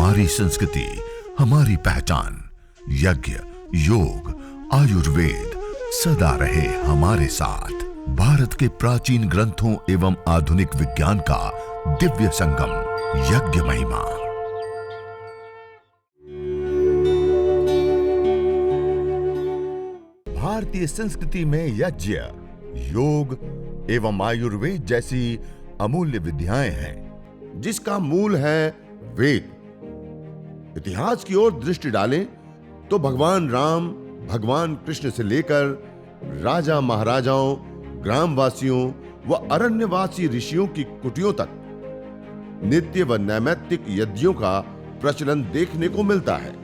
हमारी संस्कृति, हमारी पहचान। यज्ञ, योग, आयुर्वेद सदा रहे हमारे साथ। भारत के प्राचीन ग्रंथों एवं आधुनिक विज्ञान का दिव्य संगम, यज्ञ महिमा। भारतीय संस्कृति में यज्ञ, योग एवं आयुर्वेद जैसी अमूल्य विद्याएं हैं, जिसका मूल है वेद। इतिहास की ओर दृष्टि डालें तो भगवान राम, भगवान कृष्ण से लेकर राजा महाराजाओं, ग्रामवासियों व अरण्यवासी ऋषियों की कुटियों तक नित्य व नैमित्तिक यज्ञों का प्रचलन देखने को मिलता है।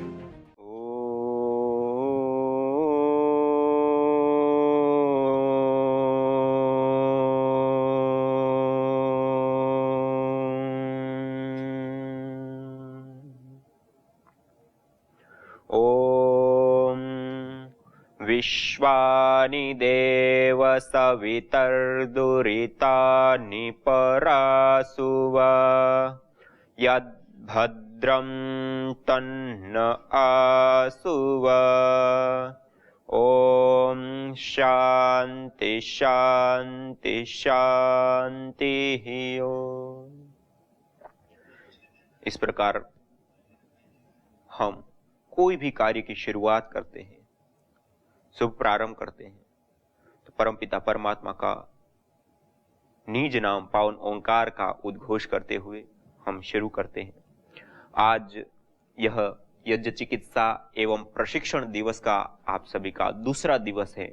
विश्वानि देव सवितर्दुरितानि परासुव यद्भद्रं तन्न आसुव। ओम शांति शांति शांति। इस प्रकार हम कोई भी कार्य की शुरुआत करते हैं, शुभ प्रारंभ करते हैं, तो परमपिता परमात्मा का निज नाम पावन ओंकार का उद्घोष करते हुए हम शुरू करते हैं। आज यह यज्ञ चिकित्सा एवं प्रशिक्षण दिवस का आप सभी का दूसरा दिवस है।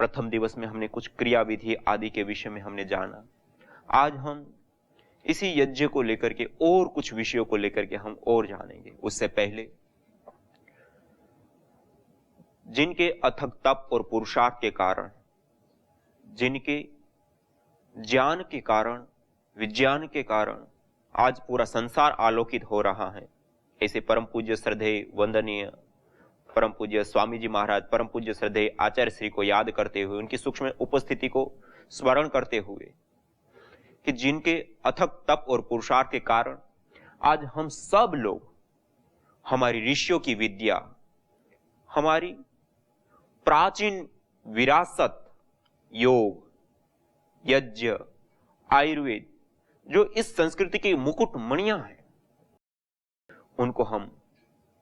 प्रथम दिवस में हमने कुछ क्रिया विधि आदि के विषय में हमने जाना। आज हम इसी यज्ञ को लेकर के और कुछ विषयों को लेकर के हम और जानेंगे। उससे पहले जिनके अथक तप और पुरुषार्थ के कारण, जिनके ज्ञान के कारण, विज्ञान के कारण आज पूरा संसार आलोकित हो रहा है, ऐसे परम पूज्य श्रद्धेय वंदनीय परम पूज्य स्वामी जी महाराज, परम पूज्य श्रद्धेय आचार्य श्री को याद करते हुए, उनकी सूक्ष्म उपस्थिति को स्मरण करते हुए कि जिनके अथक तप और पुरुषार्थ के कारण आज हम सब लोग हमारी ऋषियों की विद्या, हमारी प्राचीन विरासत, योग, यज्ञ, आयुर्वेद, जो इस संस्कृति की मुकुट मणियां हैं, उनको हम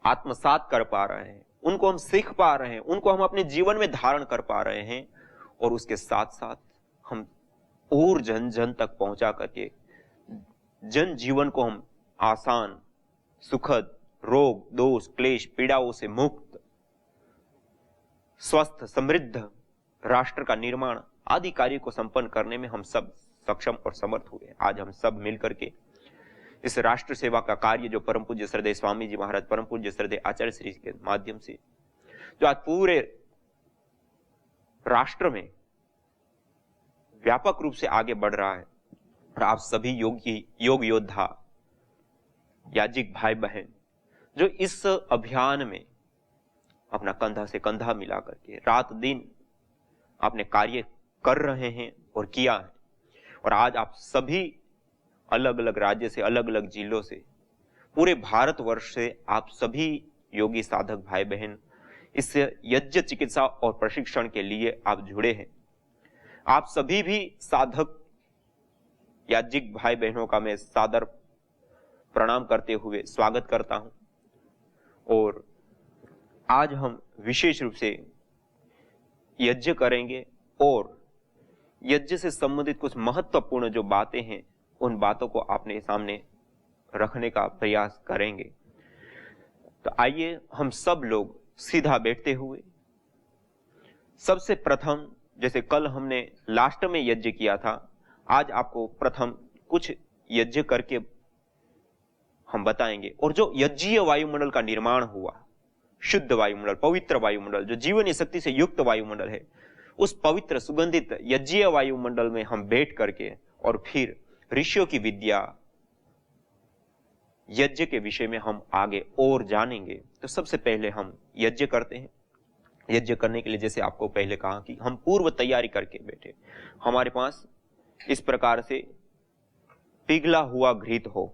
आत्मसात कर पा रहे हैं, उनको हम सीख पा रहे हैं, उनको हम अपने जीवन में धारण कर पा रहे हैं। और उसके साथ साथ हम और जन जन तक पहुंचा करके जन जीवन को हम आसान, सुखद, रोग, दोष, क्लेश, पीड़ाओं से मुक्त, स्वस्थ, समृद्ध राष्ट्र का निर्माण आदि कार्य को संपन्न करने में हम सब सक्षम और समर्थ हुए। आज हम सब मिलकर के इस राष्ट्र सेवा का कार्य जो परम पूज्य श्रद्धेय स्वामी जी महाराज, परम पूज्य श्रद्धेय आचार्य श्री के माध्यम से जो आज पूरे राष्ट्र में व्यापक रूप से आगे बढ़ रहा है, और आप सभी योग योद्धा, याजिक भाई बहन जो इस अभियान में अपना कंधा से कंधा मिला करके रात दिन आपने कार्य कर रहे हैं और किया है। और आज आप सभी अलग अलग राज्य से, अलग अलग जिलों से, पूरे भारतवर्ष से आप सभी योगी साधक भाई बहन इस यज्ञ चिकित्सा और प्रशिक्षण के लिए आप जुड़े हैं। आप सभी भी साधक याजिक भाई बहनों का मैं सादर प्रणाम करते हुए स्वागत करता हूं। और आज हम विशेष रूप से यज्ञ करेंगे और यज्ञ से संबंधित कुछ महत्वपूर्ण जो बातें हैं, उन बातों को आपने सामने रखने का प्रयास करेंगे। तो आइए हम सब लोग सीधा बैठते हुए, सबसे प्रथम जैसे कल हमने लास्ट में यज्ञ किया था, आज आपको प्रथम कुछ यज्ञ करके हम बताएंगे। और जो यज्ञीय वायुमंडल का निर्माण हुआ, शुद्ध वायुमंडल, पवित्र वायुमंडल, जो जीवनी शक्ति से युक्त वायुमंडल है, उस पवित्र सुगंधित यज्ञीय वायुमंडल में हम बैठ करके और फिर ऋषियों की विद्या, यज्ञ के विषय में हम आगे और जानेंगे। तो सबसे पहले हम यज्ञ करते हैं। यज्ञ करने के लिए जैसे आपको पहले कहा कि हम पूर्व तैयारी करके बैठे। हमारे पास इस प्रकार से पिघला हुआ घृत हो,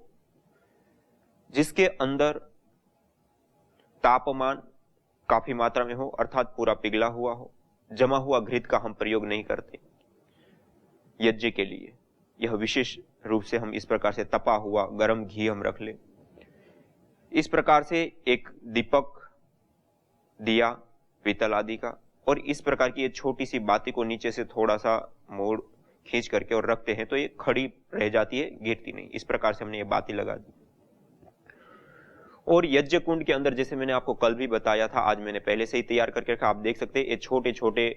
जिसके अंदर तापमान काफी मात्रा में हो, अर्थात पूरा पिघला हुआ हो। जमा हुआ घृत का हम प्रयोग नहीं करते यज्ञ के लिए। यह विशेष रूप से हम इस प्रकार से तपा हुआ गर्म घी हम रख ले। इस प्रकार से एक दीपक, दिया पीतल आदि का, और इस प्रकार की ये छोटी सी बाती को नीचे से थोड़ा सा मोड़ खींच करके और रखते हैं तो ये खड़ी रह जाती है, गिरती नहीं। इस प्रकार से हमने ये बाती लगा दी। और यज्ञ कुंड के अंदर, जैसे मैंने आपको कल भी बताया था, आज मैंने पहले से ही तैयार करके रखा, आप देख सकते हैं ये छोटे छोटे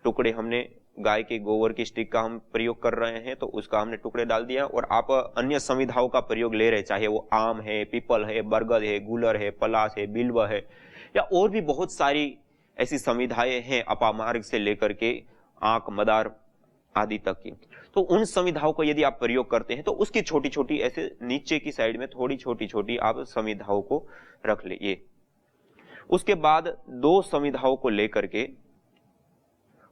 टुकड़े हमने गाय के गोबर की स्टिक का हम प्रयोग कर रहे हैं तो उसका हमने टुकड़े डाल दिया। और आप अन्य संविधाओं का प्रयोग ले रहे, चाहे वो आम है, पीपल है, बरगद है, गुलर है, पलाश है, बिल्व है, या और भी बहुत सारी ऐसी संविधाएं हैं, अपामार्ग से लेकर के आंक, मदार आदि तक की। तो उन संविधाओं को यदि आप प्रयोग करते हैं तो उसकी छोटी छोटी ऐसे नीचे की साइड में थोड़ी छोटी छोटी आप संविधाओं को रख लीजिए। उसके बाद दो संविधाओं को लेकर के,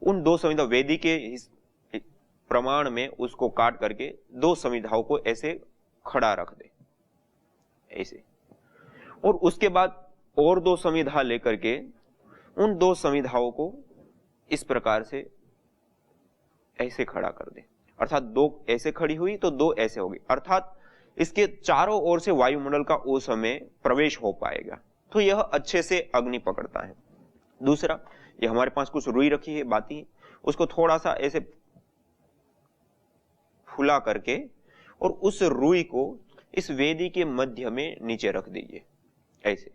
उन दो संविधा वेदी के प्रमाण में उसको काट करके दो संविधाओं को ऐसे खड़ा रख दे, ऐसे। और उसके बाद और दो संविधा लेकर के उन दो संविधाओं को इस प्रकार से ऐसे खड़ा कर दे, अर्थात दो ऐसे खड़ी हुई तो दो ऐसे होगी, अर्थात इसके चारों ओर से वायुमंडल का उस समय प्रवेश हो पाएगा, तो यह अच्छे से अग्नि पकड़ता है। दूसरा, ये हमारे पास कुछ रुई रखी है, बाती, उसको थोड़ा सा ऐसे फुला करके और उस रुई को इस वेदी के मध्य में नीचे रख दीजिए, ऐसे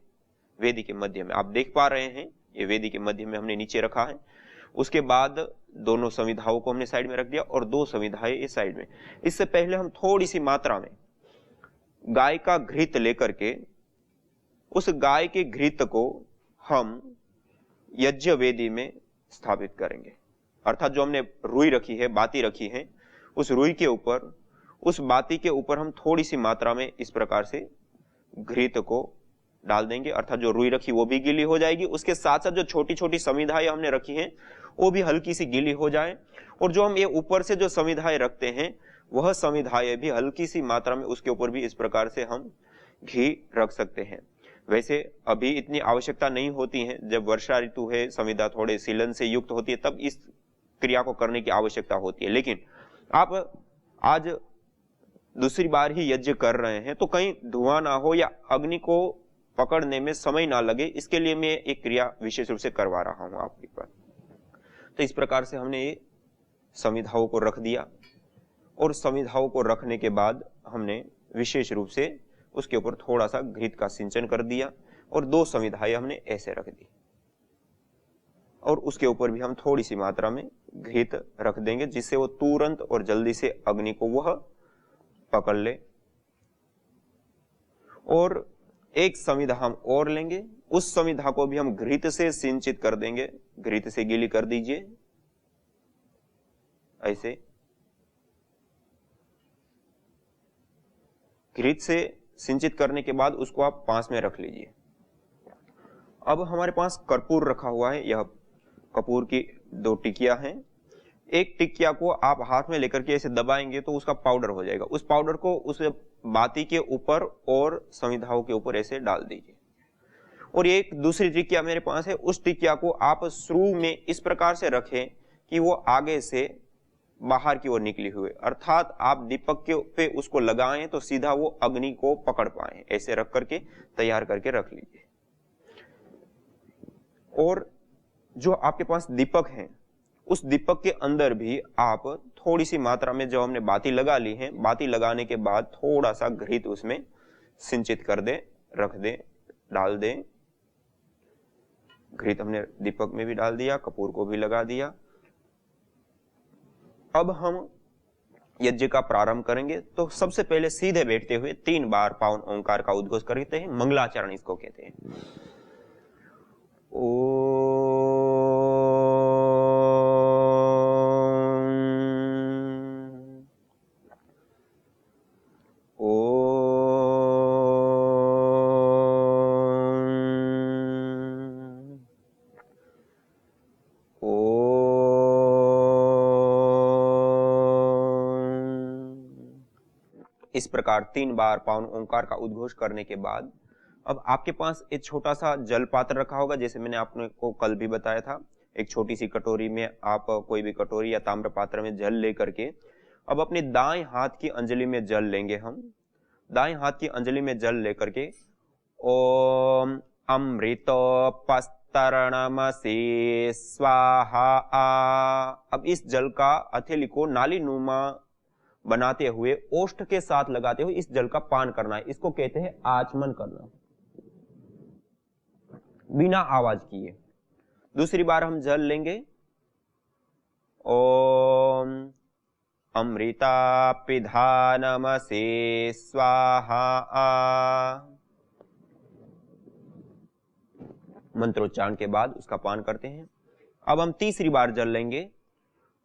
वेदी के मध्य में। आप देख पा रहे हैं ये वेदी के मध्य में हमने नीचे रखा है। उसके बाद दोनों संविधाओं को हमने साइड में रख दिया और दो संविधाएं इस साइड में। इससे पहले हम थोड़ी सी मात्रा में गाय का घृत लेकर के उस गाय के घृत को हम यज्ञ वेदी में स्थापित करेंगे, अर्थात जो हमने रुई रखी है, बाती रखी है, उस रुई के ऊपर, उस बाती के ऊपर हम थोड़ी सी मात्रा में इस प्रकार से घृत को डाल देंगे, अर्थात जो रुई रखी वो भी गीली हो जाएगी। उसके साथ साथ जो छोटी छोटी संविधाएं हमने रखी हैं वो भी हल्की सी गीली हो जाए, और जो हम ये ऊपर से जो संविधाएं रखते हैं वह संविधाएं भी हल्की सी मात्रा में उसके ऊपर भी इस प्रकार से हम घी रख सकते हैं। वैसे अभी इतनी आवश्यकता नहीं होती है, जब वर्षा ऋतु है, संविधा थोड़े सीलन से युक्त होती है, तब इस क्रिया को करने की आवश्यकता होती है। लेकिन आप आज दूसरी बार ही यज्ञ कर रहे हैं तो कहीं धुआं ना हो या अग्नि को पकड़ने में समय ना लगे, इसके लिए मैं एक क्रिया विशेष रूप से करवा रहा हूं आपके पर। तो इस प्रकार से हमने ये संविधाओं को रख दिया, और संविधाओं को रखने के बाद हमने विशेष रूप से उसके ऊपर थोड़ा सा घृत का सिंचन कर दिया, और दो संविधाएं हमने ऐसे रख दी, और उसके ऊपर भी हम थोड़ी सी मात्रा में घृत रख देंगे, जिससे वो तुरंत और जल्दी से अग्नि को वह पकड़ ले। और एक संविधा हम और लेंगे, उस संविधा को भी हम घृत से सिंचित कर देंगे, घृत से गीली कर दीजिए ऐसे। घृत से सिंचित करने के बाद उसको आप पास में रख लीजिए। अब हमारे पास कर्पूर रखा हुआ है, यह कपूर की दो टिकिया हैं। एक टिकिया को आप हाथ में लेकर के ऐसे दबाएंगे तो उसका पाउडर हो जाएगा। उस पाउडर को उस बाती के ऊपर और संविधाओं के ऊपर ऐसे डाल दीजिए। और एक दूसरी टिकिया मेरे पास है, उस टिकिया को आप शुरू में इस प्रकार से रखें कि वो आगे से बाहर की ओर निकली हुई, अर्थात आप दीपक के पे उसको लगाएं तो सीधा वो अग्नि को पकड़ पाए, ऐसे रख करके तैयार करके रख लीजिए। और जो आपके पास दीपक है, उस दीपक के अंदर भी आप थोड़ी सी मात्रा में जो हमने बाती लगा ली है, बाती लगाने के बाद थोड़ा सा घृत उसमें सिंचित कर दे, रख दे, डाल दे। घृत हमने दीपक में भी डाल दिया, कपूर को भी लगा दिया। अब हम यज्ञ का प्रारंभ करेंगे, तो सबसे पहले सीधे बैठते हुए 3 बार पावन ओंकार का उद्घोष करते हैं, मंगलाचरण इसको कहते हैं। इस प्रकार 3 बार पावन ओंकार का उद्घोष करने के बाद अब आपके पास एक छोटा सा जल पात्र रखा होगा, जैसे मैंने आपने को कल भी बताया था। एक छोटी सी कटोरी में आप कोई भी कटोरी या ताम्र पात्र में जल लेकर के अब अपने दाएं हाथ की अंजलि में जल लेंगे। हम दाएं हाथ की अंजलि में जल लेकर के ओम अमृतोपस्तरणमसि स्वाहा। अब इस जल का हथेली को नाली नुमा बनाते हुए ओष्ठ के साथ लगाते हुए इस जल का पान करना है। इसको कहते हैं आचमन करना, बिना आवाज किए। दूसरी बार हम जल लेंगे ओम अमृता पिधानमसि स्वाहा। मंत्रोच्चारण के बाद उसका पान करते हैं। अब हम तीसरी बार जल लेंगे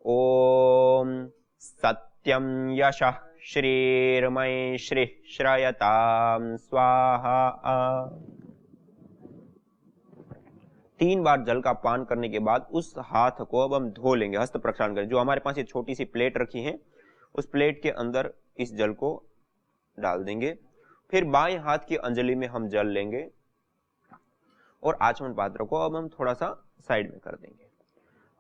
ओम सत्यम यशः श्रीर्मय श्री श्रयताम स्वाहा। 3 बार जल का पान करने के बाद उस हाथ को अब हम धो लेंगे, हस्त प्रक्षालन करें। जो हमारे पास ये छोटी सी प्लेट रखी है उस प्लेट के अंदर इस जल को डाल देंगे। फिर बाएं हाथ की अंजलि में हम जल लेंगे और आचमन पात्र को अब हम थोड़ा सा साइड में कर देंगे।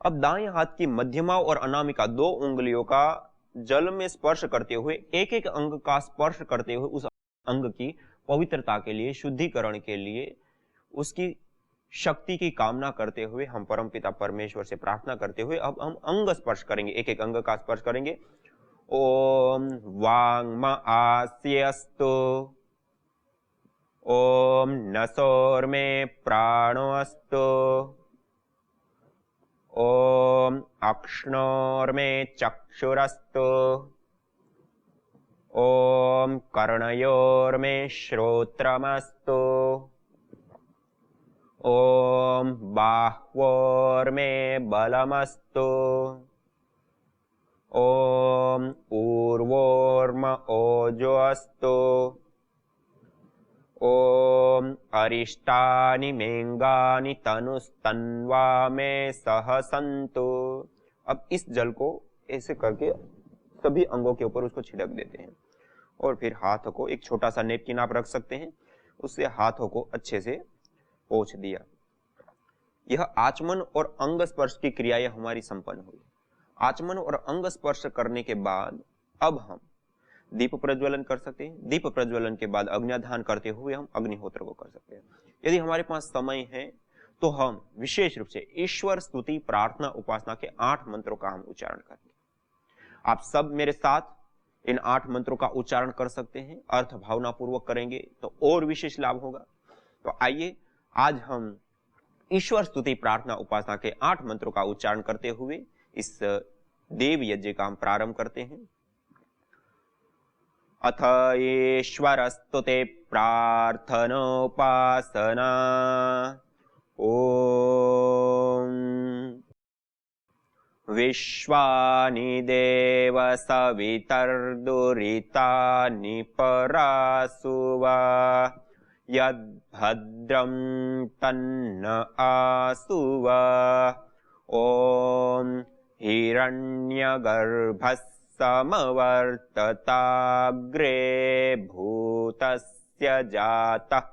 अब दाएं हाथ की मध्यमा और अनामिका 2 उंगलियों का जल में स्पर्श करते हुए एक एक अंग का स्पर्श करते हुए उस अंग की पवित्रता के लिए, शुद्धिकरण के लिए, उसकी शक्ति की कामना करते हुए हम परमपिता परमेश्वर से प्रार्थना करते हुए अब हम अंग स्पर्श करेंगे, एक एक अंग का स्पर्श करेंगे। ओम वांग्म आस्यस्तु, ओम नसोर्मे प्राणोऽस्तु, ओम अक्ष्णोर्मे चक्षुरस्तु, ओम कर्णयोर्मे श्रोत्रमस्तु, ओम बाह्वोर्मे बलमस्तु, ओम ऊर्वोर्म ओजोऽस्तु, ओम अरिष्टानि मेंगानि तनुस्तन्वा मे सह सन्तु। अब इस जल को ऐसे करके सभी अंगों के ऊपर उसको छिड़क देते हैं और फिर हाथों को, एक छोटा सा नेपकिन आप रख सकते हैं, उससे हाथों को अच्छे से पोंछ दिया। यह आचमन और अंग स्पर्श की क्रियाएं हमारी संपन्न हुई। आचमन और अंग स्पर्श करने के बाद अब हम दीप प्रज्वलन कर सकते हैं। दीप प्रज्वलन के बाद अग्न्याधान करते हुए हम अग्निहोत्र को कर सकते हैं। यदि हमारे पास समय है तो हम विशेष रूप से ईश्वर स्तुति प्रार्थना उपासना के 8 मंत्रों का हम उच्चारण करेंगे। आप सब मेरे साथ इन 8 मंत्रों का उच्चारण कर सकते हैं। अर्थ भावना पूर्वक करेंगे तो और विशेष लाभ होगा। तो आइए आज हम ईश्वर स्तुति प्रार्थना उपासना के 8 मंत्रों का उच्चारण करते हुए इस देव यज्ञ का हम प्रारंभ करते हैं। अथ ईश्वर स्तुते प्रार्थनोपासना। ओम विश्वानि देव सवितर्दुरितानि परासुवा यद्भद्रं तन्न आसुवा। ओम हिरण्यगर्भस्य समवर्तताग्रे भूतस्य जातः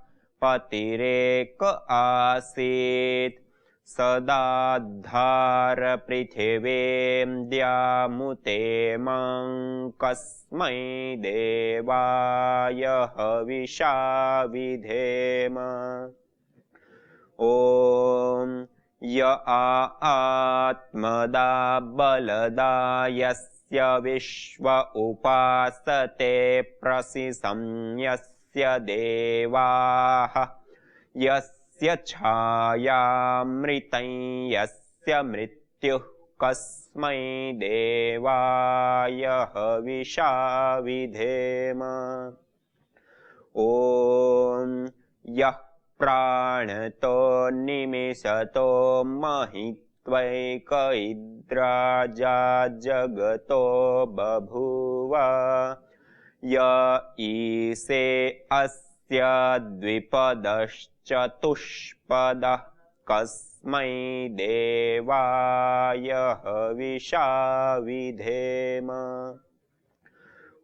पतिरेक आसीत् सदाधार पृथिवीं द्यामुते मं कस्मै देवाय हविषा विधेम। ओम य आत्मदा बलदा यस्य विश्व उपासते प्रसिसं यस्य देवाः यस्य छायामृतं यस्य मृत्युः कस्मै देवाय हविषा विधेम। ओम यः प्राणतो निमिषतो महित्वैक इद्राजा जगतो बभूव य ईशे अस्य द्विपदश्चतुष्पदः कस्मै देवाय हविषा विधेम।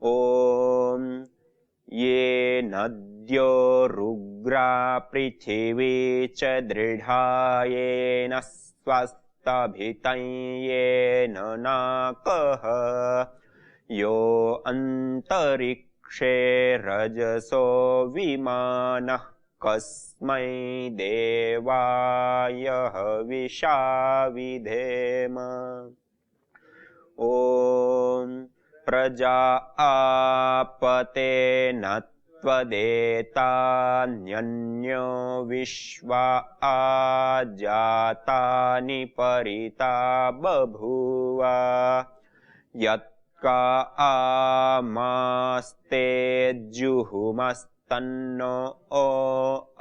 ॐ ये नद्यो रुग्रा पृथिवी च दृढा येन स्वस्तभितं येन नाकः यो अन्तरिक्षे रजसो विमानः कस्मै देवाय हविषा विधेम। ॐ प्रजा आपते नत्वदेतान्यन्यो विश्वा आजातानि परिता बभूव यत्का आमास्ते जुहुमस्तन्नो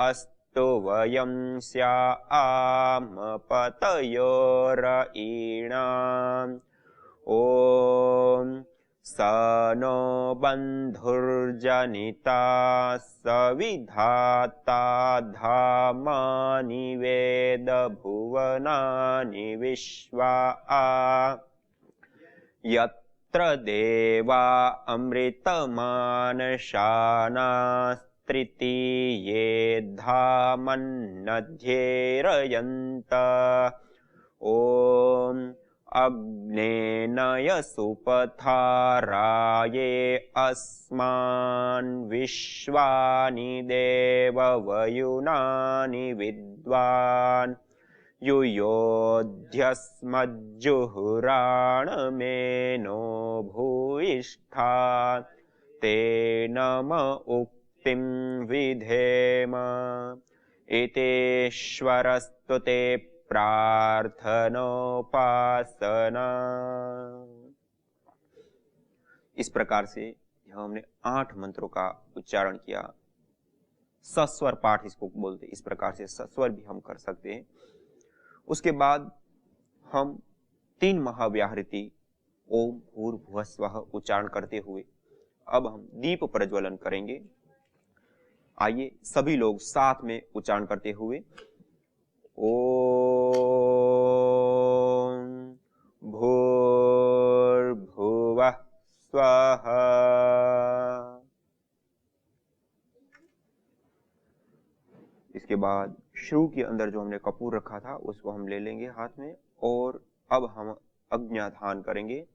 अस्तु वयं स्याम पतयोरयीणाम्। ॐ स नो बन्धुर्जनिता सविधाता धामानि वेद भुवनानि विश्वा यत्र देवा अमृतमानशानास्त्रितीये धामन्नध्येरयन्त। ॐ अग्नेनय सुपथाराये अस्मान् विश्वानि देववयुनानि विद्वान् युयोध्यस्मज्जुहुराणमेनो भूयिष्ठा तेनम उक्तिं विधेम। एतेश्वरस्तु ते प्रार्थनोपासना। इस प्रकार से हमने 8 मंत्रों का उच्चारण किया। सस्वर पाठ इसको बोलते, इस प्रकार से सस्वर भी हम कर सकते हैं। उसके बाद हम 3 महाव्याहृति ओम भूर्भुवः स्वः उच्चारण करते हुए अब हम दीप प्रज्वलन करेंगे। आइए सभी लोग साथ में उच्चारण करते हुए ओम भूर्भुवः स्वः। इसके बाद श्रु के अंदर जो हमने कपूर रखा था उसको हम ले लेंगे हाथ में और अब हम अग्न्याधान करेंगे।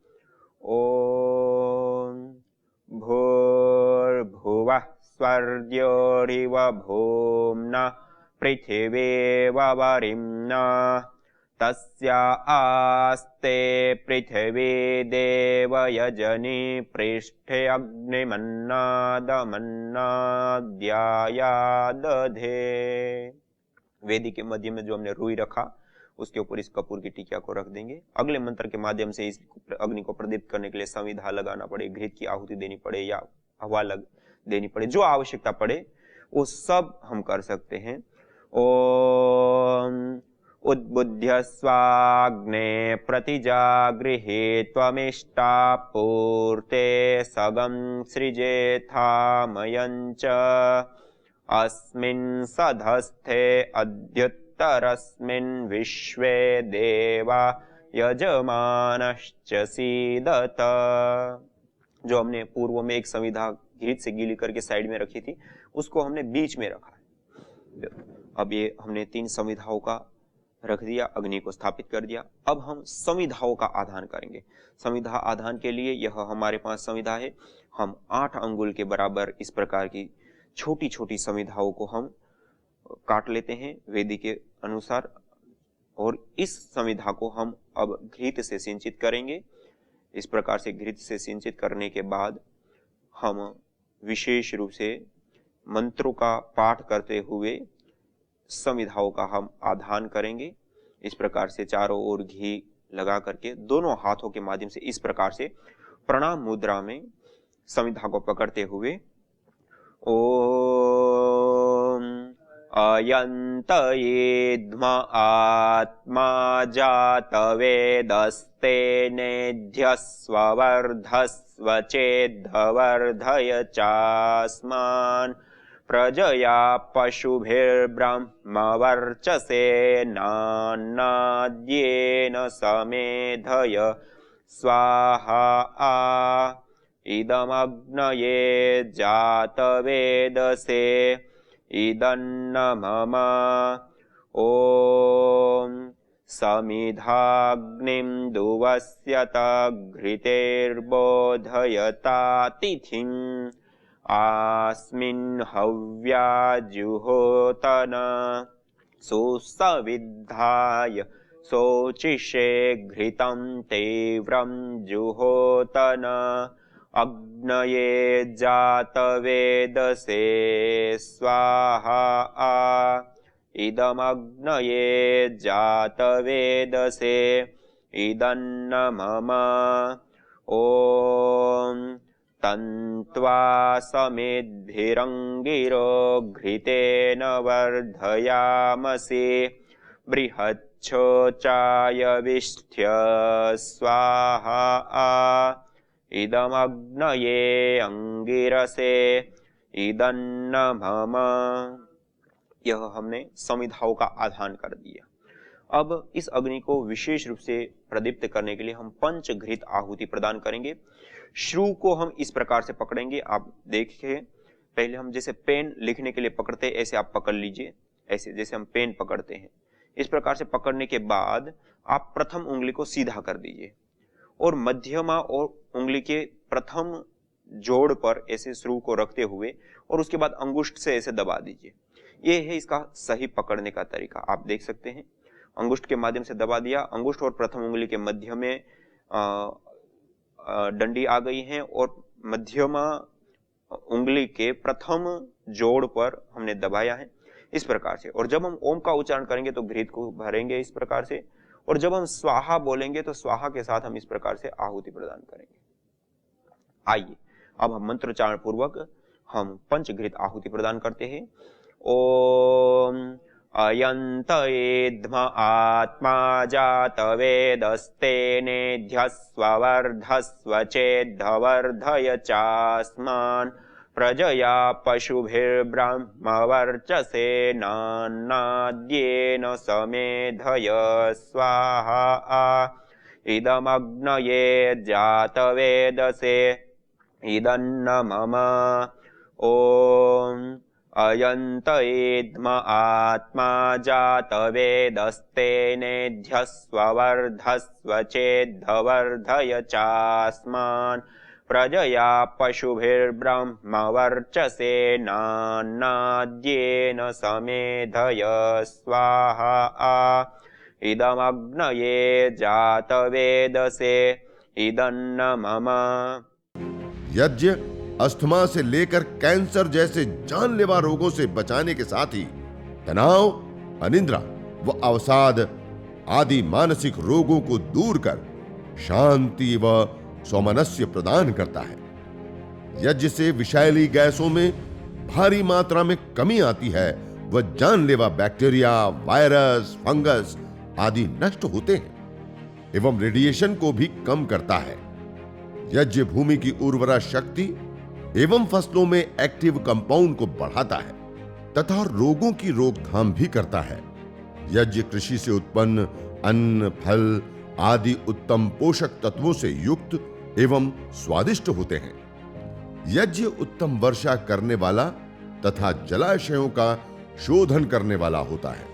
ओम भूर्भुवः स्वर्योरिव भूम्ना पृथिवीव वरिम्ना तस्या आस्ते पृथिवी देवयजनी पृष्ठे अग्निमन्नादमन्नाद्याया दधे। वेदी के मध्य में जो हमने रुई रखा उसके ऊपर इस कपूर की टिकिया को रख देंगे। अगले मंत्र के माध्यम से इस अग्नि को प्रदीप्त करने के लिए संविधा लगाना पड़े, घृत की आहुति देनी पड़े या हवा देनी पड़े, जो आवश्यकता पड़े वो सब हम कर सकते हैं। ओम उद्बुद्ध्य स्वाग्ने प्रतिजागृहे त्वमिष्टा पूर्ते सगं सृजेथामयञ्च अस्मिन् सधस्थे अद्युत्तरस्मिन् विश्वे देवा यजमानश्च सीदत। जो हमने पूर्व में एक संविधा घृत से गीली करके साइड में रखी थी उसको हमने बीच में रखा है। अब ये हमने 3 संविधाओं का रख दिया, अग्नि को स्थापित कर दिया। अब हम संविधाओं का आधान करेंगे। संविधा आधान के लिए यह हमारे पास संविधा है। हम 8 अंगुल के बराबर इस प्रकार की छोटी छोटी संविधाओं को हम काट लेते हैं वेदी के अनुसार और इस संविधा को हम अब घृत से सिंचित करेंगे। इस प्रकार से घृत से सिंचित करने के बाद हम विशेष रूप से मंत्रों का पाठ करते हुए संविधाओं का हम आधान करेंगे। इस प्रकार से चारों ओर घी लगा करके दोनों हाथों के माध्यम से इस प्रकार से प्रणाम मुद्रा में संविधा को पकड़ते हुए ओम अयंत येद्म आत्मा जात वेदस्ते नेध्यस्वर्धस्व चेद्धवर्धय चास्मान् प्रजया पशुभिर्ब्रह्मवर्चसे नान्नाद्येन समेधय स्वाहा इदमग्नये जातवेदसे इदन्न मम ॐ समिधाग्निं दुवस्यत घृतेर्बोधयता तिथिम् आस्मिन् हव्या जुहोतन सुसविद्धाय शोचिषे घृतं तीव्रं जुहोतन अग्नये जातवेदसे स्वाहा इदमग्नये जातवेदसे इदन्न मम ॐ तन्त्वा समेद्भिरङ्गिरो घृतेन वर्धयामसि बृहच्छोचाय विष्ठ्य स्वाहा इदमग्नये अंगिरसे इदन्न मम। यह हमने समिधाओं का आधान कर दिया। अब इस अग्नि को विशेष रूप से प्रदीप्त करने के लिए हम पंचघृत आहुति प्रदान करेंगे। श्रु को हम इस प्रकार से पकड़ेंगे, आप देखिए, पहले हम जैसे पेन लिखने के लिए पकड़ते हैं ऐसे आप पकड़ लीजिए, ऐसे जैसे हम पेन पकड़ते हैं इस प्रकार से पकड़ने के बाद आप प्रथम उंगली को सीधा कर दीजिए और मध्यमा और उंगली के प्रथम जोड़ पर ऐसे श्रु को रखते हुए और उसके बाद अंगुष्ठ से ऐसे दबा दीजिए। ये है इसका सही पकड़ने का तरीका। आप देख सकते हैं अंगुष्ठ के माध्यम से दबा दिया, अंगुष्ठ और प्रथम उंगली के मध्य में डंडी आ गई है और मध्यमा उंगली के प्रथम जोड़ पर हमने दबाया है इस प्रकार से। और जब हम ओम का उच्चारण करेंगे तो घृत को भरेंगे इस प्रकार से, और जब हम स्वाहा बोलेंगे तो स्वाहा के साथ हम इस प्रकार से आहुति प्रदान करेंगे। आइए अब हम मंत्रोच्चारण पूर्वक हम पंचघृत आहुति प्रदान करते हैं। ओम अयंत एध्म आत्मा जात वेदस्तेनेध्यस्वर्धस्व चेद्धवर्धय चास्मान् प्रजया पशुभिर्ब्रह्मवर्चसे नान्नाद्येन समेधय स्वाहा इदमग्नये जातवेदसे इदन्न मम ॐ अयंत एध्म आत्मा जातवेदस्तेनेध्यस्वर्धस्व चेद्धवर्धय चास्मान् प्रजया पशुभिर्ब्रह्मवर्चसे नान्नाद्येन समेधय स्वाहा इदमग्नये जातवेदसे इदन्न मम। यज्ञ अस्थमा से लेकर कैंसर जैसे जानलेवा रोगों से बचाने के साथ ही तनाव, अनिद्रा व अवसाद आदि मानसिक रोगों को दूर कर शांति व सौमनस्य प्रदान करता है। यज्ञ से विषैली गैसों में भारी मात्रा में कमी आती है व जानलेवा बैक्टीरिया, वायरस, फंगस आदि नष्ट होते हैं एवं रेडिएशन को भी कम करता है। यज्ञ भूमि की उर्वरा शक्ति एवं फसलों में एक्टिव कंपाउंड को बढ़ाता है तथा रोगों की रोकथाम भी करता है। यज्ञ कृषि से उत्पन्न अन्न, फल आदि उत्तम पोषक तत्वों से युक्त एवं स्वादिष्ट होते हैं। यज्ञ उत्तम वर्षा करने वाला तथा जलाशयों का शोधन करने वाला होता है।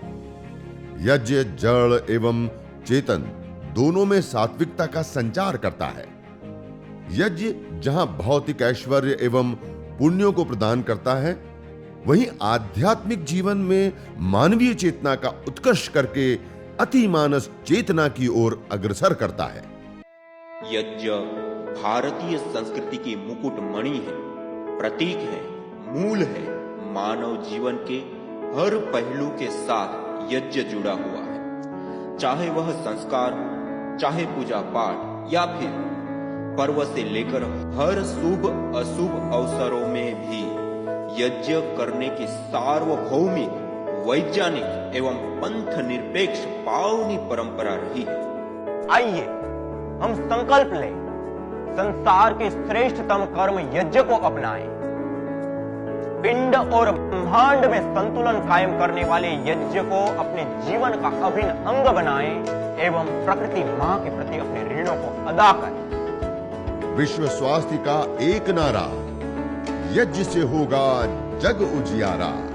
यज्ञ जड़ एवं चेतन दोनों में सात्विकता का संचार करता है। यज्ञ जहां भौतिक ऐश्वर्य एवं पुण्यों को प्रदान करता है, वहीं आध्यात्मिक जीवन में मानवीय चेतना का उत्कर्ष करके अतिमानस चेतना की ओर अग्रसर करता है। यज्ञ भारतीय संस्कृति की मुकुट मणि है, प्रतीक है, मूल है। मानव जीवन के हर पहलू के साथ यज्ञ जुड़ा हुआ है, चाहे वह संस्कार हो, चाहे पूजा पाठ या फिर पर्व से लेकर हर शुभ अशुभ अवसरों में भी यज्ञ करने की सार्वभौमिक, वैज्ञानिक एवं पंथ निरपेक्ष पावनी परंपरा रही है। आइए हम संकल्प लें, संसार के श्रेष्ठतम कर्म यज्ञ को अपनाएं। पिंड और ब्रह्मांड में संतुलन कायम करने वाले यज्ञ को अपने जीवन का अभिन्न अंग बनाएं एवं प्रकृति मां के प्रति अपने ऋणों को अदा करें। विश्व स्वास्थ्य का एक नारा, यज्ञ से होगा जग उजियारा।